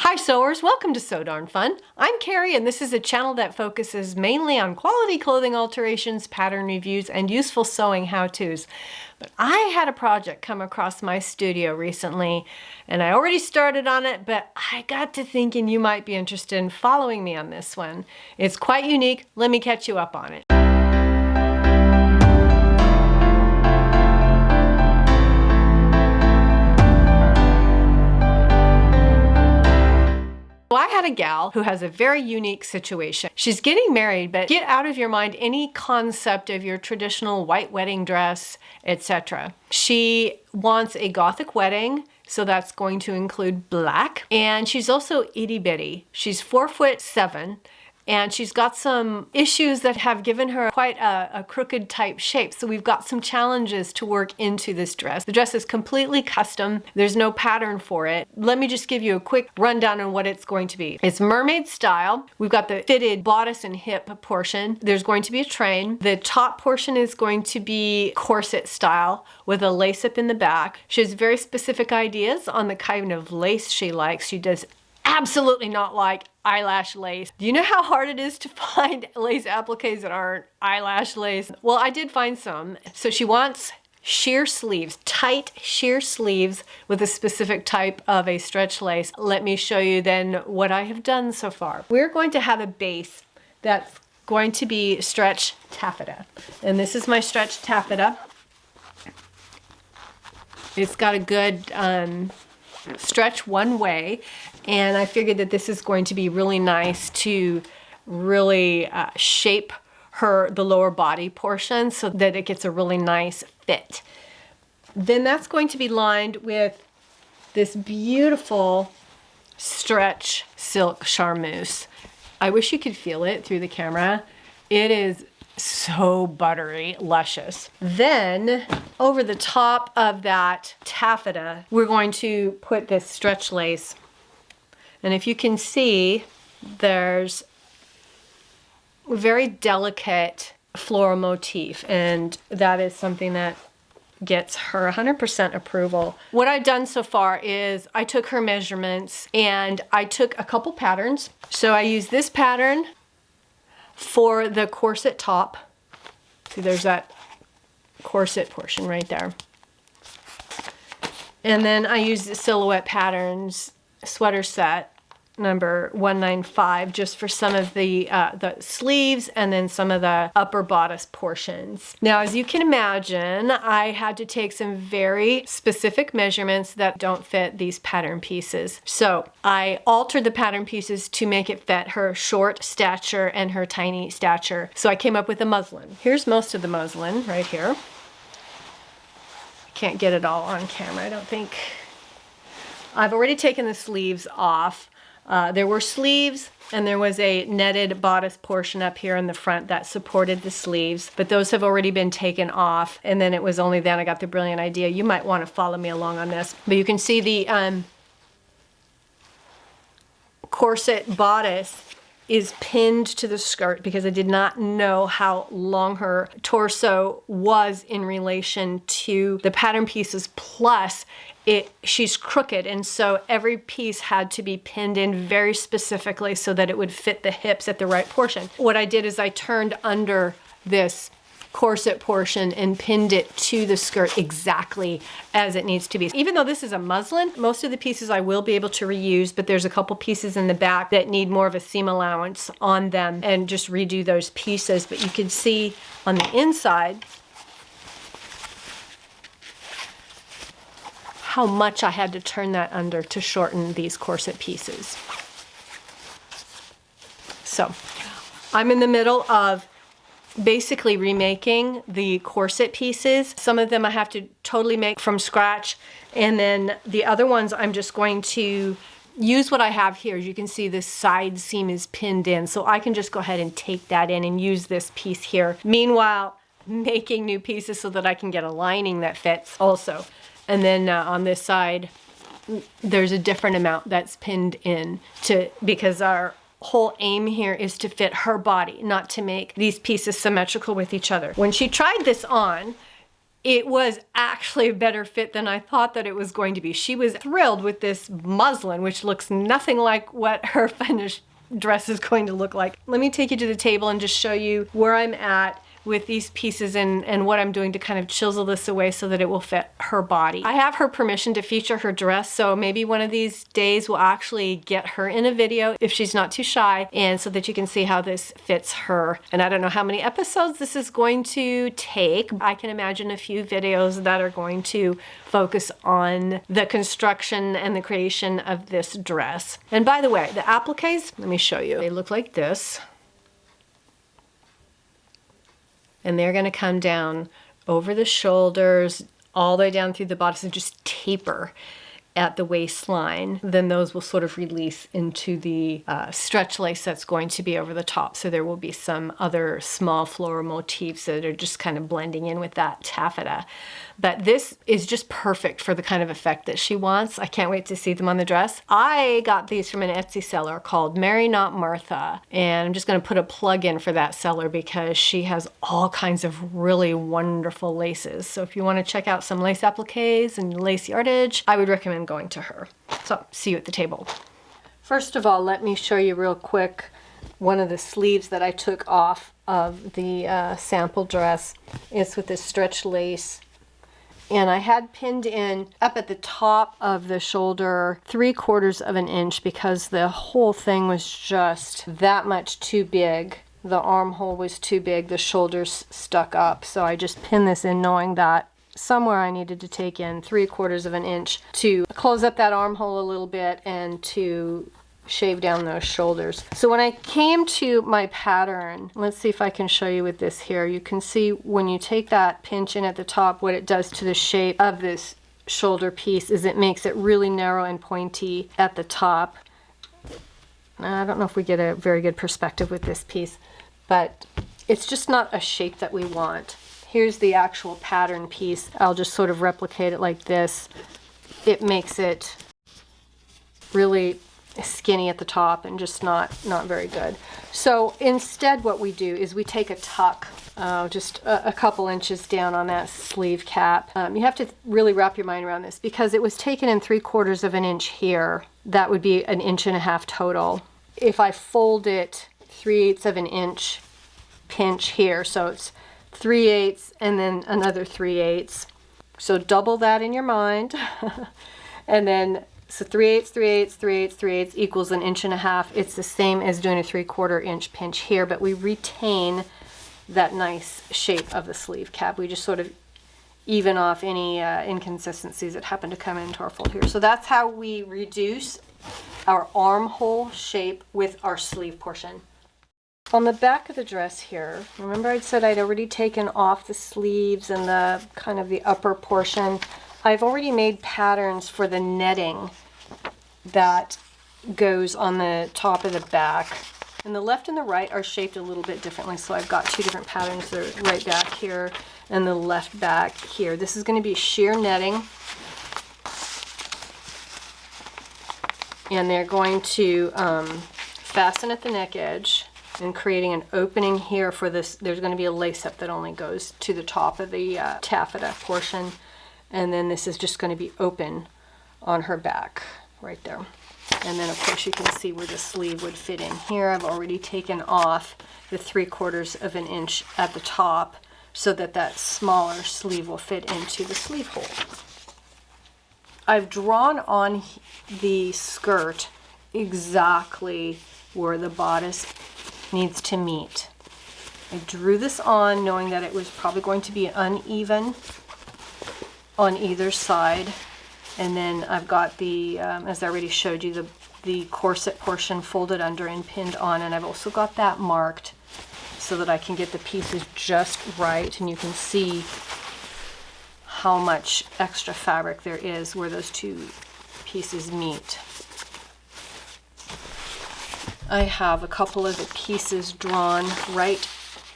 Hi sewers, welcome to Sew Darn Fun. I'm Carrie and this is a channel that focuses mainly on quality clothing alterations, pattern reviews, and useful sewing how-tos. But I had a project come across my studio recently and I already started on it, but I got to thinking you might be interested in following me on this one. It's quite unique. Let me catch you up on it. Well, I had a gal who has a very unique situation. She's getting married, but get out of your mind any concept of your traditional white wedding dress, etc. She wants a Gothic wedding, so that's going to include black. And she's also itty bitty. She's 4'7", and she's got some issues that have given her quite a crooked type shape. So we've got some challenges to work into this dress. The dress is completely custom. There's no pattern for it. Let me just give you a quick rundown on what it's going to be. It's mermaid style. We've got the fitted bodice and hip portion. There's going to be a train. The top portion is going to be corset style with a lace up in the back. She has very specific ideas on the kind of lace she likes. She does absolutely not like eyelash lace. Do you know how hard it is to find lace appliques that aren't eyelash lace? Well, I did find some. So she wants sheer sleeves, tight sheer sleeves with a specific type of a stretch lace. Let me show you then what I have done so far. We're going to have a base that's going to be stretch taffeta. And this is my stretch taffeta. It's got a good stretch one way, and I figured that this is going to be really nice to really shape the lower body portion so that it gets a really nice fit. Then that's going to be lined with this beautiful stretch silk charmeuse. I wish you could feel it through the camera. It is so buttery, luscious. Then over the top of that taffeta, we're going to put this stretch lace. And if you can see, there's a very delicate floral motif, and that is something that gets her 100% approval. What I've done so far is I took her measurements and I took a couple patterns. So I used this pattern for the corset top. See, there's that corset portion right there. And then I used the silhouette patterns sweater set number 195 just for some of the sleeves and then some of the upper bodice portions. Now, as you can imagine, I had to take some very specific measurements that don't fit these pattern pieces. So I altered the pattern pieces to make it fit her short stature and her tiny stature. So I came up with a muslin. Here's most of the muslin right here. Can't get it all on camera, I don't think. I've already taken the sleeves off. There were sleeves and there was a netted bodice portion up here in the front that supported the sleeves, but those have already been taken off. And then it was only then I got the brilliant idea. You might want to follow me along on this, but you can see the corset bodice is pinned to the skirt because I did not know how long her torso was in relation to the pattern pieces, plus she's crooked, and so every piece had to be pinned in very specifically so that it would fit the hips at the right portion. What I did is I turned under this corset portion and pinned it to the skirt exactly as it needs to be. Even though this is a muslin, most of the pieces I will be able to reuse, but there's a couple pieces in the back that need more of a seam allowance on them and just redo those pieces. But you can see on the inside how much I had to turn that under to shorten these corset pieces. So I'm in the middle of basically remaking the corset pieces. Some of them I have to totally make from scratch, and then the other ones I'm just going to use what I have here. As you can see, this side seam is pinned in, so I can just go ahead and take that in and use this piece here. Meanwhile, making new pieces so that I can get a lining that fits also. And then on this side, there's a different amount that's pinned in because our whole aim here is to fit her body, not to make these pieces symmetrical with each other. When she tried this on, it was actually a better fit than I thought that it was going to be. She was thrilled with this muslin, which looks nothing like what her finished dress is going to look like. Let me take you to the table and just show you where I'm at with these pieces and what I'm doing to kind of chisel this away so that it will fit her body. I have her permission to feature her dress, so maybe one of these days we'll actually get her in a video if she's not too shy, and so that you can see how this fits her. And I don't know how many episodes this is going to take. I can imagine a few videos that are going to focus on the construction and the creation of this dress. And by the way, the appliques, let me show you. They look like this. And they're going to come down over the shoulders, all the way down through the bodice, and just taper at the waistline. Then those will sort of release into the stretch lace that's going to be over the top. So there will be some other small floral motifs that are just kind of blending in with that taffeta. But this is just perfect for the kind of effect that she wants. I can't wait to see them on the dress. I got these from an Etsy seller called Mary Not Martha, and I'm just going to put a plug in for that seller because she has all kinds of really wonderful laces. So if you want to check out some lace appliques and lace yardage, I would recommend going to her. So see you at the table. First of all, let me show you real quick one of the sleeves that I took off of the sample dress. It's with this stretch lace. And I had pinned in up at the top of the shoulder 3/4 of an inch because the whole thing was just that much too big. The armhole was too big, the shoulders stuck up. So I just pinned this in knowing that somewhere I needed to take in 3/4 of an inch to close up that armhole a little bit and to shave down those shoulders. So when I came to my pattern, let's see if I can show you with this here. You can see when you take that pinch in at the top, what it does to the shape of this shoulder piece is it makes it really narrow and pointy at the top. I don't know if we get a very good perspective with this piece, but it's just not a shape that we want. Here's the actual pattern piece. I'll just sort of replicate it like this. It makes it really skinny at the top and just not very good. So instead what we do is we take a tuck just a couple inches down on that sleeve cap. You have to really wrap your mind around this because it was taken in 3/4 of an inch here. That would be 1.5 inches total. If I fold it 3/8 of an inch pinch here, so it's 3/8 and then another 3/8. So double that in your mind. And then so 3/8, 3/8, 3/8, 3/8 equals 1.5 inches. It's the same as doing a 3/4 inch pinch here, but we retain that nice shape of the sleeve cap. We just sort of even off any inconsistencies that happen to come into our fold here. So that's how we reduce our armhole shape with our sleeve portion. On the back of the dress here, remember I'd said I'd already taken off the sleeves and the kind of the upper portion. I've already made patterns for the netting that goes on the top of the back. And the left and the right are shaped a little bit differently. So I've got two different patterns. The right back here and the left back here. This is going to be sheer netting. And they're going to fasten at the neck edge and creating an opening here for this. There's going to be a lace up that only goes to the top of the taffeta portion. And then this is just going to be open on her back right there. And then of course you can see where the sleeve would fit in here. I've already taken off the 3/4 of an inch at the top so that that smaller sleeve will fit into the sleeve hole. I've drawn on the skirt exactly where the bodice needs to meet. I drew this on knowing that it was probably going to be uneven on either side, and then I've got the as I already showed you, the corset portion folded under and pinned on, and I've also got that marked so that I can get the pieces just right, and you can see how much extra fabric there is where those two pieces meet. I have a couple of the pieces drawn right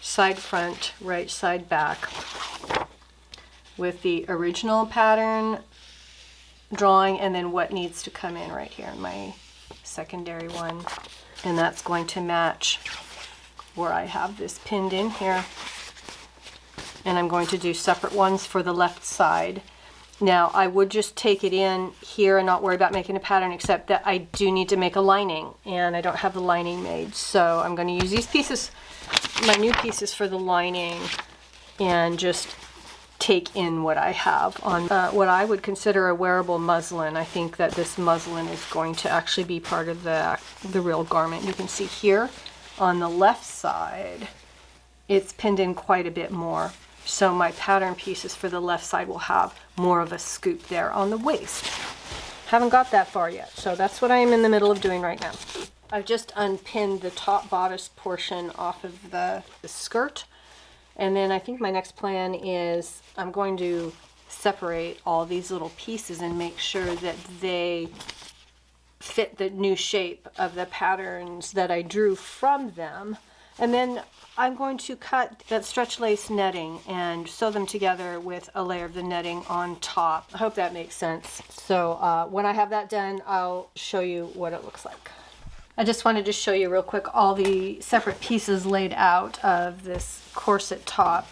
side front, right side back, with the original pattern drawing and then what needs to come in right here in my secondary one. And that's going to match where I have this pinned in here. and I'm going to do separate ones for the left side. Now I would just take it in here and not worry about making a pattern, except that I do need to make a lining and I don't have the lining made. So I'm going to use these pieces, my new pieces for the lining, and just take in what I have on what I would consider a wearable muslin. I think that this muslin is going to actually be part of the real garment. You can see here on the left side, it's pinned in quite a bit more. So my pattern pieces for the left side will have more of a scoop there on the waist. Haven't got that far yet, so that's what I am in the middle of doing right now. I've just unpinned the top bodice portion off of the skirt, and then I think my next plan is I'm going to separate all these little pieces and make sure that they fit the new shape of the patterns that I drew from them. And then I'm going to cut that stretch lace netting and sew them together with a layer of the netting on top. I hope that makes sense. So when I have that done, I'll show you what it looks like. I just wanted to show you real quick all the separate pieces laid out of this corset top.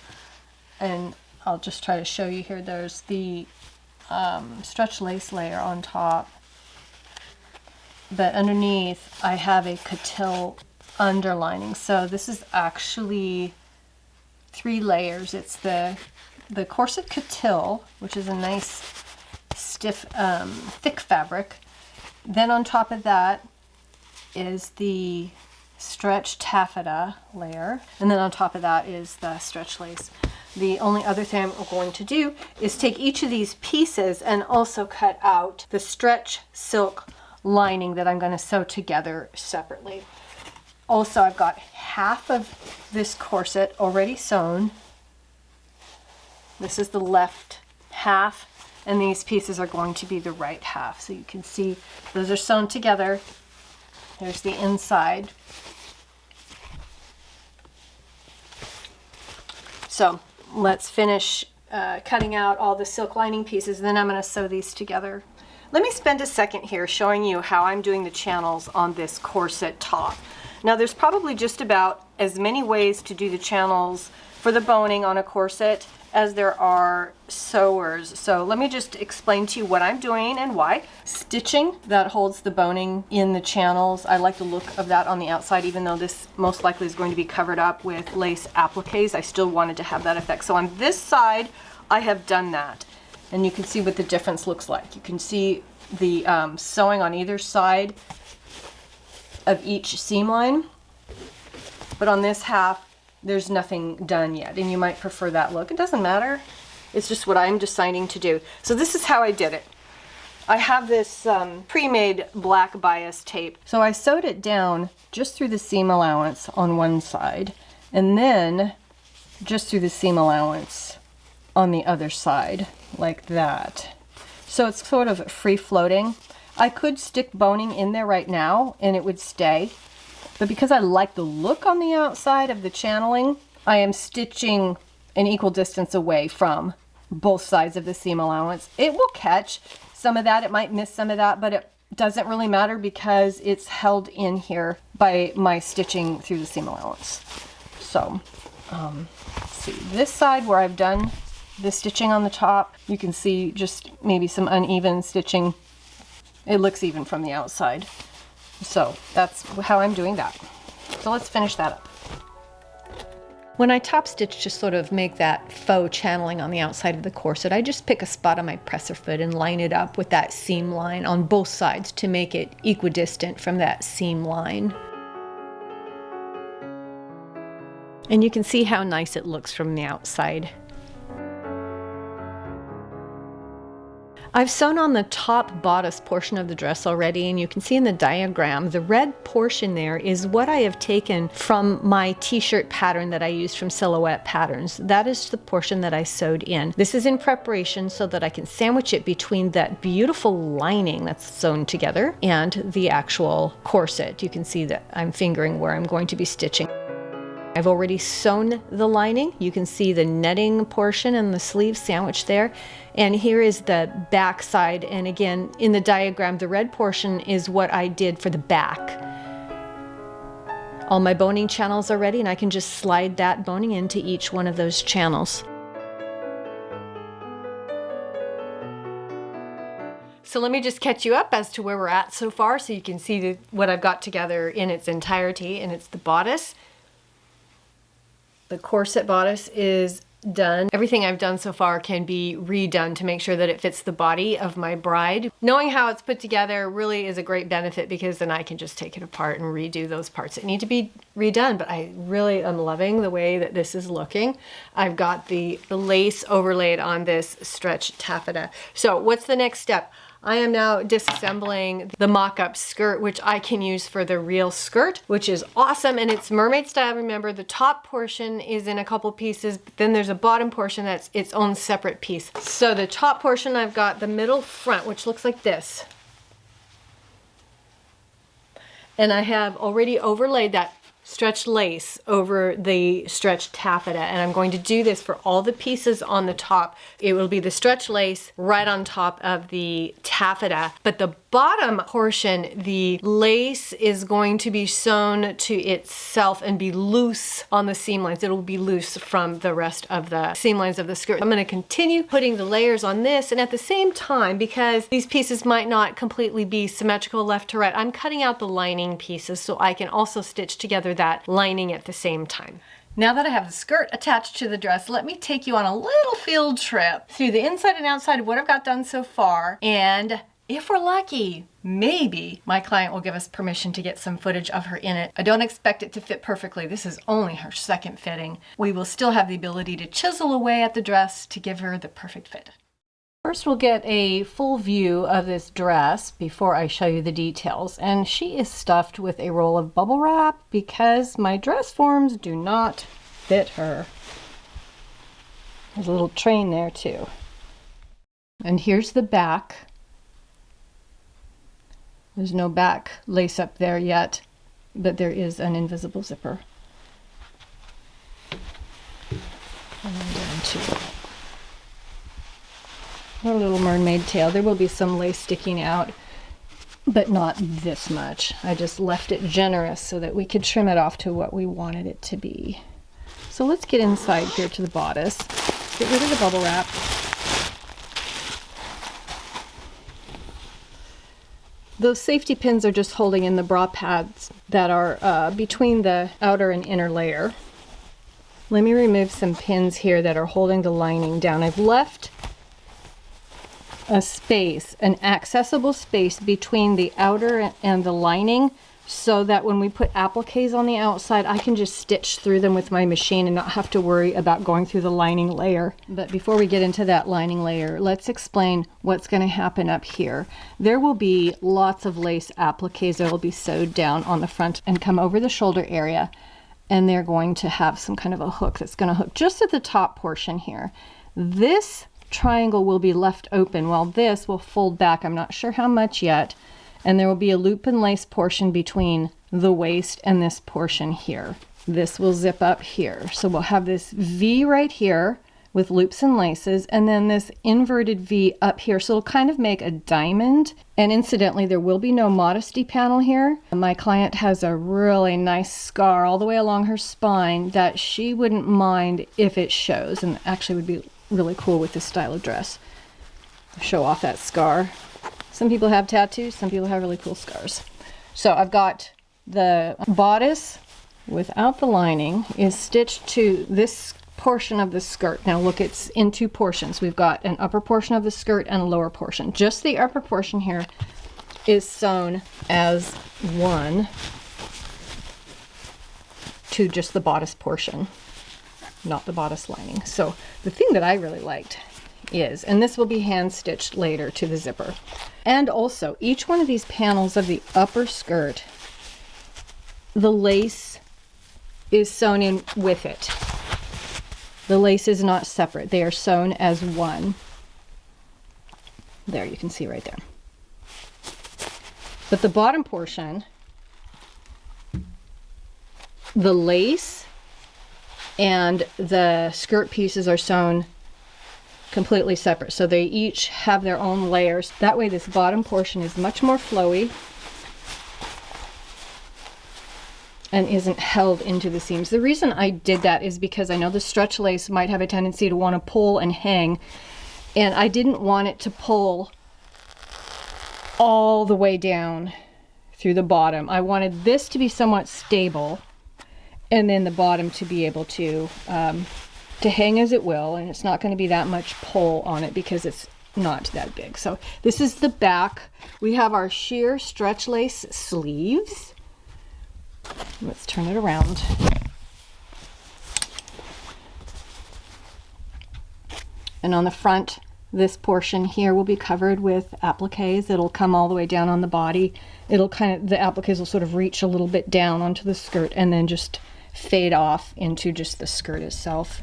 And I'll just try to show you here. There's the stretch lace layer on top. But underneath, I have a cotillion underlining. So this is actually 3 layers. It's the corset cotillion, which is a nice stiff thick fabric. Then on top of that is the stretch taffeta layer, and then on top of that is the stretch lace. The only other thing I'm going to do is take each of these pieces and also cut out the stretch silk lining that I'm going to sew together separately. Also, I've got half of this corset already sewn. This is the left half, and these pieces are going to be the right half. So you can see those are sewn together. There's the inside. So let's finish cutting out all the silk lining pieces, then I'm going to sew these together. Let me spend a second here showing you how I'm doing the channels on this corset top. Now there's probably just about as many ways to do the channels for the boning on a corset as there are sewers. So let me just explain to you what I'm doing and why. Stitching that holds the boning in the channels. I like the look of that on the outside, even though this most likely is going to be covered up with lace appliques. I still wanted to have that effect. So on this side, I have done that. And you can see what the difference looks like. You can see the sewing on either side of each seam line, but on this half there's nothing done yet, and you might prefer that look. It doesn't matter, it's just what I'm deciding to do. So this is how I did it. I have this pre-made black bias tape, so I sewed it down just through the seam allowance on one side, and then just through the seam allowance on the other side, like that. So it's sort of free floating. I could stick boning in there right now and it would stay, but because I like the look on the outside of the channeling, I am stitching an equal distance away from both sides of the seam allowance. It will catch some of that, it might miss some of that, but it doesn't really matter because it's held in here by my stitching through the seam allowance. So, let's see, this side where I've done the stitching on the top, you can see just maybe some uneven stitching. It looks even from the outside. So that's how I'm doing that. So let's finish that up. When I top stitch to sort of make that faux channeling on the outside of the corset, I just pick a spot on my presser foot and line it up with that seam line on both sides to make it equidistant from that seam line. And you can see how nice it looks from the outside. I've sewn on the top bodice portion of the dress already, and you can see in the diagram, the red portion there is what I have taken from my t-shirt pattern that I used from Silhouette Patterns. That is the portion that I sewed in. This is in preparation so that I can sandwich it between that beautiful lining that's sewn together and the actual corset. You can see that I'm fingering where I'm going to be stitching. I've already sewn the lining. You can see the netting portion and the sleeve sandwiched there. And here is the back side. And again, in the diagram, the red portion is what I did for the back. All my boning channels are ready, and I can just slide that boning into each one of those channels. So let me just catch you up as to where we're at so far so you can see what I've got together in its entirety. And it's the bodice. The corset bodice is done. Everything I've done so far can be redone to make sure that it fits the body of my bride. Knowing how it's put together really is a great benefit because then I can just take it apart and redo those parts that need to be redone. But I really am loving the way that this is looking. I've got the lace overlaid on this stretch taffeta. So what's the next step? I am now disassembling the mock-up skirt, which I can use for the real skirt, which is awesome. And it's mermaid style. Remember, the top portion is in a couple pieces, but then there's a bottom portion that's its own separate piece. So the top portion, I've got the middle front, which looks like this. And I have already overlaid that stretch lace over the stretch taffeta, and I'm going to do this for all the pieces on the top. It will be the stretch lace right on top of the taffeta, but the bottom portion, the lace is going to be sewn to itself and be loose on the seam lines. It'll be loose from the rest of the seam lines of the skirt. I'm going to continue putting the layers on this, and at the same time, because these pieces might not completely be symmetrical left to right, I'm cutting out the lining pieces so I can also stitch together that lining at the same time. Now that I have the skirt attached to the dress, let me take you on a little field trip through the inside and outside of what I've got done so far. And if we're lucky, maybe my client will give us permission to get some footage of her in it. I don't expect it to fit perfectly. This is only her second fitting. We will still have the ability to chisel away at the dress to give her the perfect fit. First, we'll get a full view of this dress before I show you the details. And she is stuffed with a roll of bubble wrap because my dress forms do not fit her. There's a little train there too. And here's the back. There's no back lace up there yet, but there is an invisible zipper. And then down to a little mermaid tail. There will be some lace sticking out, but not this much. I just left it generous so that we could trim it off to what we wanted it to be. So let's get inside here to the bodice. Get rid of the bubble wrap. Those safety pins are just holding in the bra pads that are between the outer and inner layer. Let me remove some pins here that are holding the lining down. I've left a space, an accessible space between the outer and the lining so that when we put appliques on the outside, I can just stitch through them with my machine and not have to worry about going through the lining layer. But before we get into that lining layer, let's explain what's going to happen up here. There will be lots of lace appliques that will be sewed down on the front and come over the shoulder area, and they're going to have some kind of a hook that's going to hook just at the top portion here. This triangle will be left open while this will fold back. I'm not sure how much yet. And there will be a loop and lace portion between the waist and this portion here. This will zip up here. So we'll have this V right here with loops and laces, and then this inverted V up here. So it'll kind of make a diamond. And incidentally, there will be no modesty panel here. My client has a really nice scar all the way along her spine that she wouldn't mind if it shows, and actually would be really cool with this style of dress. Show off that scar. Some people have tattoos, some people have really cool scars. So I've got the bodice without the lining is stitched to this portion of the skirt. Now look, it's in two portions. We've got an upper portion of the skirt and a lower portion. Just the upper portion here is sewn as one to just the bodice portion, not the bodice lining. So the thing that I really liked is, and this will be hand stitched later to the zipper, and also each one of these panels of the upper skirt, the lace is sewn in with it. The lace is not separate. They are sewn as one. There, you can see right there. But the bottom portion, the lace and the skirt pieces are sewn completely separate. So they each have their own layers. That way this bottom portion is much more flowy and isn't held into the seams. The reason I did that is because I know the stretch lace might have a tendency to want to pull and hang, and I didn't want it to pull all the way down through the bottom. I wanted this to be somewhat stable, and then the bottom to be able to hang as it will, and it's not going to be that much pull on it because it's not that big. So this is the back. We have our sheer stretch lace sleeves. Let's turn it around. And on the front, this portion here will be covered with appliques. It'll come all the way down on the body. It'll the appliques will sort of reach a little bit down onto the skirt and then just fade off into just the skirt itself.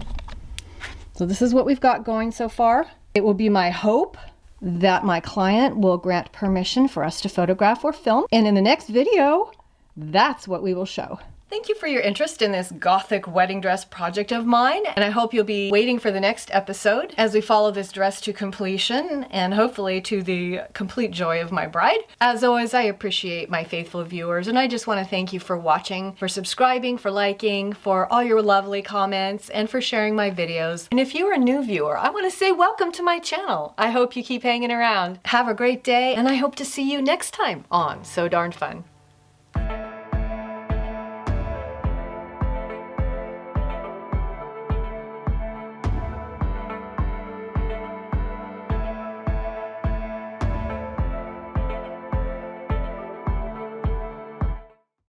So this is what we've got going so far. It will be my hope that my client will grant permission for us to photograph or film. And in the next video, that's what we will show. Thank you for your interest in this Gothic wedding dress project of mine, and I hope you'll be waiting for the next episode as we follow this dress to completion and hopefully to the complete joy of my bride. As always, I appreciate my faithful viewers, and I just want to thank you for watching, for subscribing, for liking, for all your lovely comments, and for sharing my videos. And if you are a new viewer, I want to say welcome to my channel. I hope you keep hanging around. Have a great day, and I hope to see you next time on So Darn Fun.